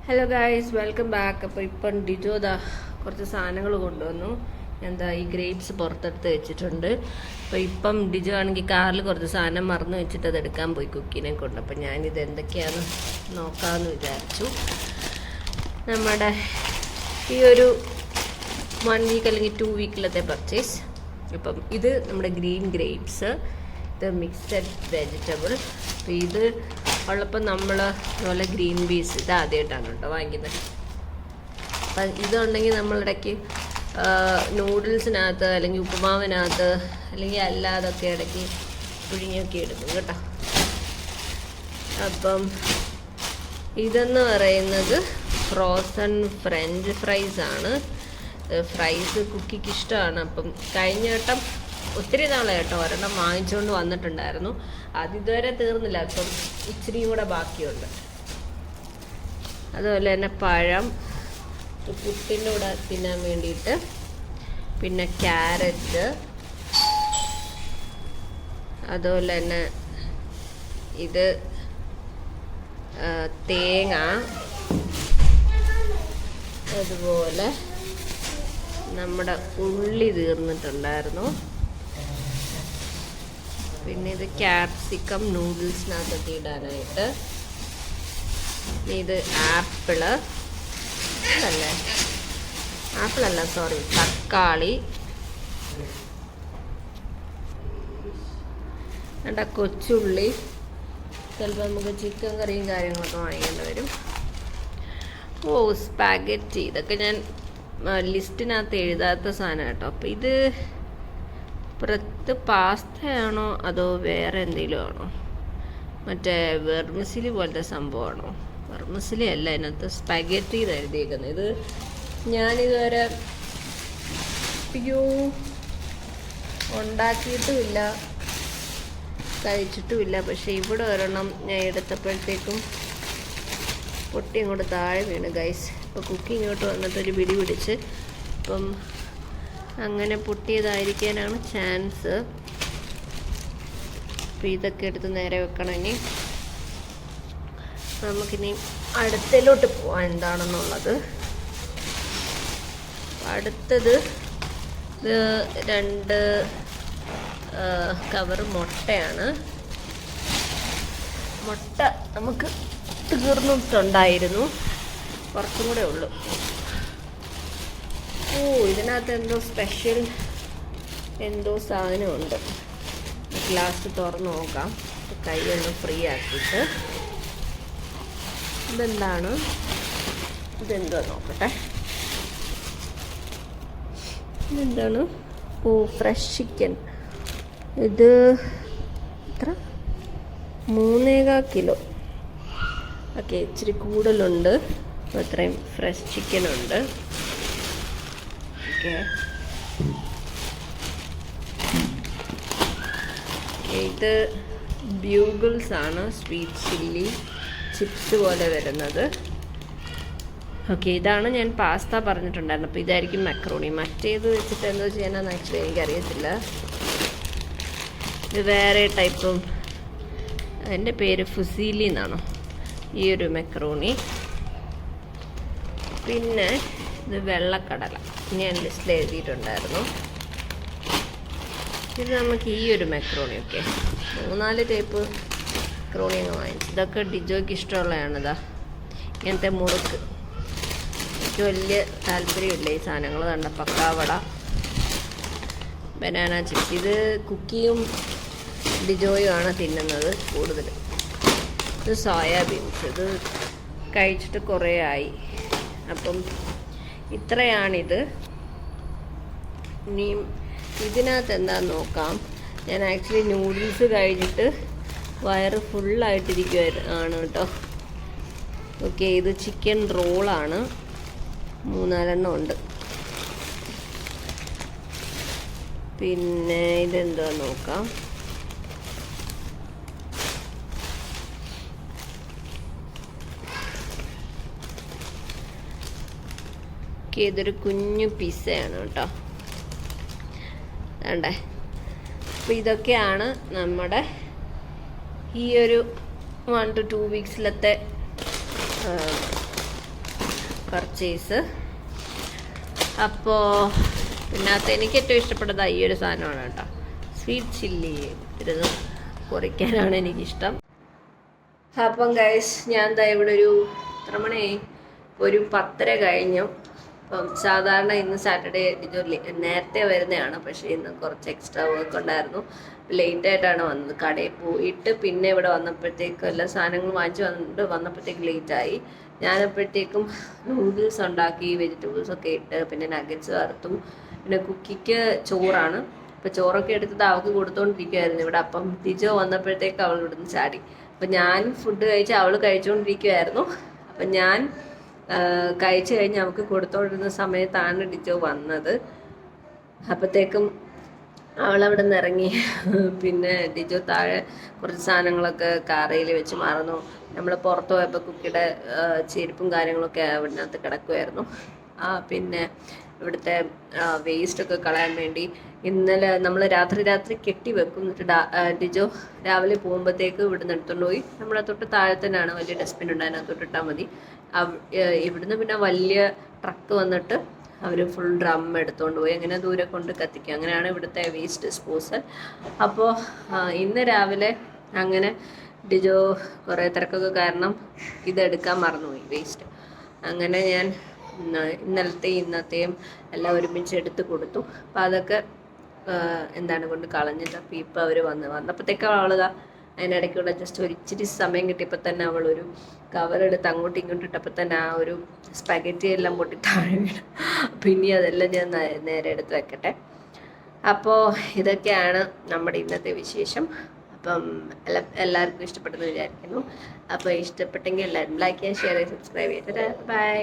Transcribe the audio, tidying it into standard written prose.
Hello guys, welcome back. അപ്പോൾ ഇപ്പം ഡിജോ കുറച്ച് സാധനങ്ങൾ കൊണ്ടുവന്നു. എന്താ ഈ ഗ്രേപ്സ് പുറത്തെടുത്ത് വെച്ചിട്ടുണ്ട്. അപ്പോൾ ഇപ്പം ഡിജോ ആണെങ്കിൽ കാറിൽ കുറച്ച് സാധനം മറന്നു വെച്ചിട്ട് അത് എടുക്കാൻ പോയി കുക്കിനെ കൊണ്ട്. അപ്പം ഞാനിത് എന്തൊക്കെയാണ് നോക്കാമെന്ന് വിചാരിച്ചു. നമ്മുടെ ഈ ഒരു 1 വീക്ക് അല്ലെങ്കിൽ 2 വീക്കിലത്തെ പർച്ചേസ്. അപ്പം ഇത് നമ്മുടെ ഗ്രീൻ ഗ്രേപ്സ്, ഇത് മിക്സഡ് വെജിറ്റബിൾ. അപ്പോൾ ഇത് ഉള്ളപ്പോൾ നമ്മൾ അതുപോലെ ഗ്രീൻ പീസ് ഇത് ആദ്യമായിട്ടാണ് കേട്ടോ വാങ്ങിക്കുന്നത്. അപ്പം ഇതുണ്ടെങ്കിൽ നമ്മളിടയ്ക്ക് നൂഡിൽസിനകത്ത് അല്ലെങ്കിൽ ഉപ്പുമാവിനകത്ത് അല്ലെങ്കിൽ അല്ലാതൊക്കെ ഇടയ്ക്ക് പുഴുങ്ങിയൊക്കെ എടുക്കും കേട്ടോ. അപ്പം ഇതെന്ന് പറയുന്നത് ഫ്രോസൺ ഫ്രഞ്ച് ഫ്രൈസാണ്. ഫ്രൈസ് കുക്കിക്ക് ഇഷ്ടമാണ്. അപ്പം കഴിഞ്ഞ വട്ടം ഒത്തിരി നാളെ കേട്ടോ ഒരെണ്ണം വാങ്ങിച്ചുകൊണ്ട് വന്നിട്ടുണ്ടായിരുന്നു. അതിതുവരെ തീർന്നില്ല, അപ്പം ഇച്ചിരിയും കൂടെ ബാക്കിയുണ്ട്. അതുപോലെ തന്നെ പഴം പുട്ടിൻ്റെ കൂടെ തിന്നാൻ വേണ്ടിയിട്ട്, പിന്നെ ക്യാരറ്റ്, അതുപോലെ തന്നെ ഇത് തേങ്ങ, അതുപോലെ നമ്മുടെ ഉള്ളി തീർന്നിട്ടുണ്ടായിരുന്നു. പിന്നെ ഇത് ക്യാപ്സിക്കം നൂഡിൽസിനകത്തൊക്കെ ഇടാനായിട്ട്. ഇത് ആപ്പിള് അല്ലേ, ആപ്പിളല്ല സോറി, തക്കാളി, വേണ്ട കൊച്ചുള്ളി. ചിലപ്പോൾ നമുക്ക് ചിക്കൻ കറിയും കാര്യങ്ങളൊക്കെ വാങ്ങിക്കേണ്ടി വരും. സ്പാഗറ്റി, ഇതൊക്കെ ഞാൻ ലിസ്റ്റിനകത്ത് എഴുതാത്ത സാധനം കേട്ടോ. അപ്പം ഇത് പാസ്തയാണോ അതോ വേറെ എന്തെങ്കിലും ആണോ? മറ്റേ വെർമിസിലി പോലത്തെ സംഭവമാണോ? വെർമിസിലി അല്ല, അതിനകത്ത് സ്പാഗറ്റി എഴുതിയേക്കുന്നത്. ഇത് ഞാനിതുവരെ ഉണ്ടാക്കിയിട്ടുമില്ല, കഴിച്ചിട്ടുമില്ല. പക്ഷേ ഇവിടെ ഒരെണ്ണം ഞാൻ എടുത്തപ്പോഴത്തേക്കും പൊട്ടി ഇങ്ങോട്ട് താഴെ വീണ് ഗൈസ്. ഇപ്പോൾ കുക്കി ഇങ്ങോട്ട് വന്നിട്ടൊരു പിടി പിടിച്ച്, ഇപ്പം അങ്ങനെ പൊട്ടിയതായിരിക്കാനാണ് ചാൻസ്. അപ്പം ഇതൊക്കെ എടുത്ത് നേരെ വെക്കണമെങ്കിൽ നമുക്കിനി അടുത്തതിലോട്ട് പോവാം എന്താണെന്നുള്ളത്. അടുത്തത് ഇത് 2 കവർ മുട്ടയാണ്. മുട്ട നമുക്ക് തീർന്നിട്ടുണ്ടായിരുന്നു, കുറച്ചും കൂടെ ഉള്ളൂ. ഇതിനകത്ത് എന്തോ സ്പെഷ്യൽ എന്തോ സാധനമുണ്ട്. ഗ്ലാസ് തുറന്ന് നോക്കാം, കൈയൊന്ന് ഫ്രീ ആക്കിയിട്ട്. ഇതെന്താണ്, ഇതെന്തോ നോക്കട്ടെ. ഇതെന്താണ്? Fresh chicken. ഇത് എത്ര? 3.25 കിലോ. ഓക്കെ, ഇച്ചിരി കൂടുതലുണ്ട്. അത്രയും ഫ്രഷ് ചിക്കനുണ്ട്. ഇത് ബ്യൂഗിൾസ് ആണ്, സ്വീറ്റ് ചില്ലി ചിപ്സ് പോലെ വരുന്നത്. ഓക്കെ, ഇതാണ് ഞാൻ പാസ്ത പറഞ്ഞിട്ടുണ്ടായിരുന്നു. അപ്പോൾ ഇതായിരിക്കും മക്രോണി. മറ്റേത് വെച്ചിട്ട് എന്തോ ചെയ്യാനാന്ന് ആക്ച്വലി എനിക്കറിയത്തില്ല. ഇത് വേറെ ടൈപ്പും, അതിൻ്റെ പേര് ഫുസീലി എന്നാണോ ഈ ഒരു മക്രോണി. പിന്നെ ഇത് വെള്ളക്കടല, ഞാൻ ലിസ്റ്റിൽ എഴുതിയിട്ടുണ്ടായിരുന്നു. ഇത് നമുക്ക് ഈ ഒരു മക്രോണി. ഓക്കെ, 3-4 ടൈപ്പ് മക്രോണി അങ്ങ് വാങ്ങിച്ചു. ഇതൊക്കെ ഡിജോയ്ക്ക് ഇഷ്ടമുള്ളതാണിതാ. ഇങ്ങനത്തെ മുറുക്ക് എനിക്ക് വലിയ താല്പര്യമില്ല ഈ സാധനങ്ങൾ. കണ്ട പക്കാവട, ബനാന ചിപ്സ്. ഇത് കുക്കിയും ഡിജോയും ആണ് തിന്നുന്നത് കൂടുതലും. ഇത് സോയാബീൻസ്, ഇത് കഴിച്ചിട്ട് കുറേ ആയി. അപ്പം ഇത്രയാണിത്. ഇനിയും ഇതിനകത്ത് എന്താണെന്ന് നോക്കാം. ഞാൻ ആക്ച്വലി നൂഡിൽസ് കഴിഞ്ഞിട്ട് വയറ് ഫുള്ളായിട്ടിരിക്കുകയാണ് കേട്ടോ. ഓക്കെ, ഇത് ചിക്കൻ റോളാണ്, 3-4 എണ്ണം ഉണ്ട്. പിന്നെ ഇതെന്താ നോക്കാം. ഇതൊരു കുഞ്ഞു പിസ്സയാണ് കേട്ടോ. വേണ്ടേ? അപ്പോൾ ഇതൊക്കെയാണ് നമ്മുടെ ഈ ഒരു 1 to 2 വീക്സിലത്തെ പർച്ചേസ്. അപ്പോൾ പിന്നെ അത് എനിക്ക് ഏറ്റവും ഇഷ്ടപ്പെട്ടത് ഈ ഒരു സാധനമാണ് കേട്ടോ, സ്വീറ്റ് ചില്ലി ഇരുന്ന് കുറയ്ക്കാനാണ് എനിക്കിഷ്ടം. അപ്പം ഗൈസ് ഞാൻ എന്താ ഇവിടെ ഒരു എത്ര മണിയായി, ഒരു 10:30 കഴിഞ്ഞു. അപ്പം സാധാരണ ഇന്ന് സാറ്റർഡേ നേരത്തെ വരുന്നതാണ്, പക്ഷേ ഇന്ന് കുറച്ച് എക്സ്ട്രാ വർക്ക് ഉണ്ടായിരുന്നു. ലേറ്റായിട്ടാണ് വന്നത്. കടയിൽ പോയിട്ട് പിന്നെ ഇവിടെ വന്നപ്പോഴത്തേക്കും എല്ലാ സാധനങ്ങളും വാങ്ങിച്ച് വന്നപ്പോഴത്തേക്ക് ലേറ്റായി. ഞാനപ്പോഴത്തേക്കും നൂഡിൽസ് ഉണ്ടാക്കി, വെജിറ്റബിൾസൊക്കെ ഇട്ട്, പിന്നെ നഗറ്റ്സ് വറുത്തു. പിന്നെ കുക്കിക്ക് ചോറാണ്. അപ്പോൾ ചോറൊക്കെ എടുത്തത് അവൾക്ക് കൊടുത്തുകൊണ്ടിരിക്കുമായിരുന്നു ഇവിടെ. അപ്പം ഡിജോ വന്നപ്പോഴത്തേക്ക് അവൾ ഇവിടുന്ന് ചാടി. അപ്പം ഞാൻ ഫുഡ് കഴിച്ച് അവൾ കഴിച്ചുകൊണ്ടിരിക്കുമായിരുന്നു. അപ്പം ഞാൻ കഴിച്ചു കഴിഞ്ഞ് അവൾക്ക് കൊടുത്തോണ്ടിരുന്ന സമയത്താണ് ഡിജോ വന്നത്. അപ്പോഴത്തേക്കും അവളവിടെ നിന്ന് ഇറങ്ങി. പിന്നെ ഡിജോ താഴെ കുറച്ച് സാധനങ്ങളൊക്കെ കാറയിൽ വെച്ച് മറന്നു. നമ്മൾ പുറത്ത് പോയപ്പോൾ കുക്കിയുടെ ചെരുപ്പും കാര്യങ്ങളൊക്കെ അവിടുന്നകത്ത് കിടക്കുമായിരുന്നു. പിന്നെ ഇവിടുത്തെ വേസ്റ്റൊക്കെ കളയാൻ വേണ്ടി ഇന്നലെ നമ്മൾ രാത്രി കെട്ടി വെക്കും. എന്നിട്ട് ഡിജോ രാവിലെ പോകുമ്പോഴത്തേക്ക് ഇവിടുന്ന് എടുത്തുകൊണ്ട് പോയി നമ്മളെ തൊട്ട് താഴെ തന്നെയാണ് വലിയ ഡസ്റ്റ്ബിൻ ഉണ്ട്, അതിനകത്തോട്ട് ഇട്ടാൽ മതി. ഇവിടുന്ന് പിന്നെ വലിയ ട്രക്ക് വന്നിട്ട് അവർ ഫുൾ ഡ്രം എടുത്തുകൊണ്ട് പോയി അങ്ങനെ ദൂരെ കൊണ്ട് കത്തിക്കുക. അങ്ങനെയാണ് ഇവിടുത്തെ വേസ്റ്റ് ഡിസ്പോസൽ. അപ്പോൾ ഇന്ന് രാവിലെ അങ്ങനെ ഡിജോ കുറേ തിരക്കൊക്കെ കാരണം ഇതെടുക്കാൻ മറന്നുപോയി, വേസ്റ്റ്. അങ്ങനെ ഞാൻ ഇന്നത്തെയും എല്ലാം ഒരുമിച്ച് എടുത്ത് കൊടുത്തു. അപ്പോൾ അതൊക്കെ കൊണ്ട് കളഞ്ഞിട്ട് അപ്പോൾ ഇപ്പോൾ അവർ വന്നപ്പോഴത്തേക്കും അവളതാ അതിനിടയ്ക്കുള്ള ജസ്റ്റ് ഒരു ഇച്ചിരി സമയം കിട്ടിയപ്പോൾ തന്നെ അവളൊരു കവറെടുത്ത് അങ്ങോട്ടും ഇങ്ങോട്ടും ഇട്ടപ്പോൾ തന്നെ ആ ഒരു സ്പഗറ്റി എല്ലാം പൊട്ടി താഴെ വീണു. പിന്നെ അതെല്ലാം ഞാൻ നേരെ എടുത്ത് വെക്കട്ടെ. അപ്പോൾ ഇതൊക്കെയാണ് നമ്മുടെ ഇന്നത്തെ വിശേഷം. അപ്പം എല്ലാവർക്കും ഇഷ്ടപ്പെട്ടെന്ന് വിചാരിക്കുന്നു. അപ്പോൾ ഇഷ്ടപ്പെട്ടെങ്കിൽ എല്ലാവരും ലൈക്ക് ചെയ്യുക, ഷെയർ ചെയ്യുക, സബ്സ്ക്രൈബ് ചെയ്യുക. ബൈ.